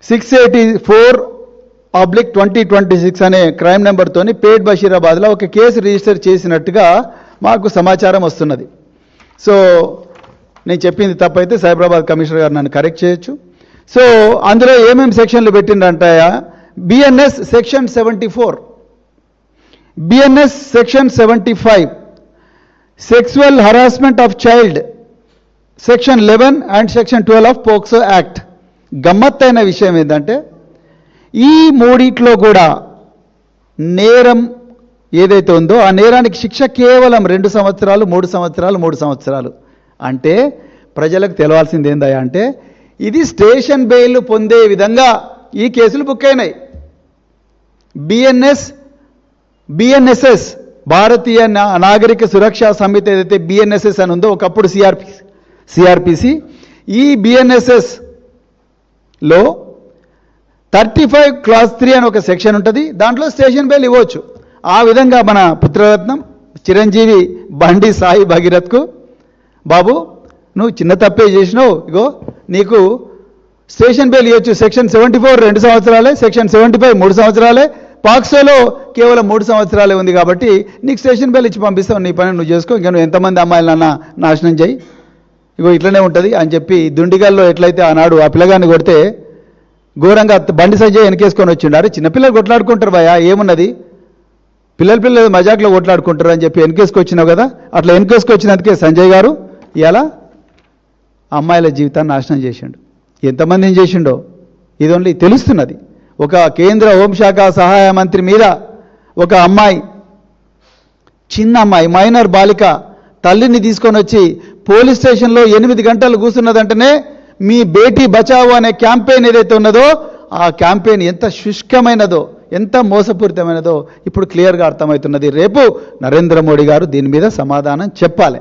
684/2026 అనే క్రైమ్ నెంబర్తోని పేట్ బషీరాబాద్లో ఒక case register చేసినట్టుగా మాకు సమాచారం వస్తున్నది. సో నేను చెప్పింది తప్పైతే సైబరాబాద్ కమిషనర్ గారు నన్ను కరెక్ట్ చేయొచ్చు. సో అందులో ఏమేమి సెక్షన్లు పెట్టిండంటాయా? BNS section 74, BNS section 75, sexual harassment of child section 11 and section 12 of POCSO act. గమ్మత్తైన విషయం ఏంటంటే ఈ మూడిట్లో కూడా నేరం ఏదైతే ఉందో ఆ నేరానికి శిక్ష కేవలం 2 సంవత్సరాలు, 3 సంవత్సరాలు, 3 సంవత్సరాలు. అంటే ప్రజలకు తెలవాల్సింది ఏందయ్యా అంటే ఇది స్టేషన్ బెయిల్ పొందే విధంగా ఈ కేసులు బుక్ అయినాయి. బిఎన్ఎస్ఎస్ భారతీయ నాగరిక సురక్షా సమితి ఏదైతే బిఎన్ఎస్ఎస్ అని ఉందో ఒకప్పుడు సిఆర్పిసి, ఈ బిఎన్ఎస్ఎస్లో 35 క్లాస్ 3 అని ఒక సెక్షన్ ఉంటుంది. దాంట్లో స్టేషన్ బెయిల్ ఇవ్వచ్చు. ఆ విధంగా మన పుత్రరత్నం చిరంజీవి బండి సాయి భగీరథ్కు, బాబు నువ్వు చిన్న తప్పే చేసినావు, ఇగో నీకు స్టేషన్ బెయిల్ ఇవ్వచ్చు. సెక్షన్ 74 2 సంవత్సరాలే, సెక్షన్ 75 3 సంవత్సరాలే, పాక్సోలో కేవలం 3 సంవత్సరాలే ఉంది కాబట్టి నీకు స్టేషన్ బెయిల్ ఇచ్చి పంపిస్తావు, నీ పని నువ్వు చేసుకో, ఇంకా నువ్వు ఎంతమంది అమ్మాయిలన్నా నాశనం చేయి, ఇగో ఇట్లనే ఉంటుంది అని చెప్పి దుండిగల్లో ఎట్లయితే ఆనాడు ఆ పిల్లగాన్ని కొడితే ఘోరంగా బండి సంజయ్ వెనకేసుకొని వచ్చిండారు. చిన్నపిల్లలు కొట్లాడుకుంటారు భయ, ఏమున్నది, పిల్లలు మజాక్లో కొట్లాడుకుంటారు అని చెప్పి వెనకేసుకొచ్చినావు కదా, అట్లా వెనకేసుకొచ్చినందుకే సంజయ్ గారు ఇలా అమ్మాయిల జీవితాన్ని నాశనం చేసిండు. ఎంతమందిని చేసిండో ఇది ఓన్లీ తెలుస్తున్నది. ఒక కేంద్ర హోంశాఖ సహాయ మంత్రి మీద ఒక అమ్మాయి, చిన్న అమ్మాయి, మైనర్ బాలిక తల్లిని తీసుకొని వచ్చి పోలీస్ స్టేషన్లో 8 గంటలు కూర్చున్నదంటేనే మీ బేటీ బచావో అనే క్యాంపెయిన్ ఏదైతే ఉన్నదో ఆ క్యాంపెయిన్ ఎంత శుష్కమైనదో, ఎంత మోసపూరితమైనదో ఇప్పుడు క్లియర్గా అర్థమవుతున్నది. రేపు నరేంద్ర మోడీ గారు దీని మీద సమాధానం చెప్పాలి.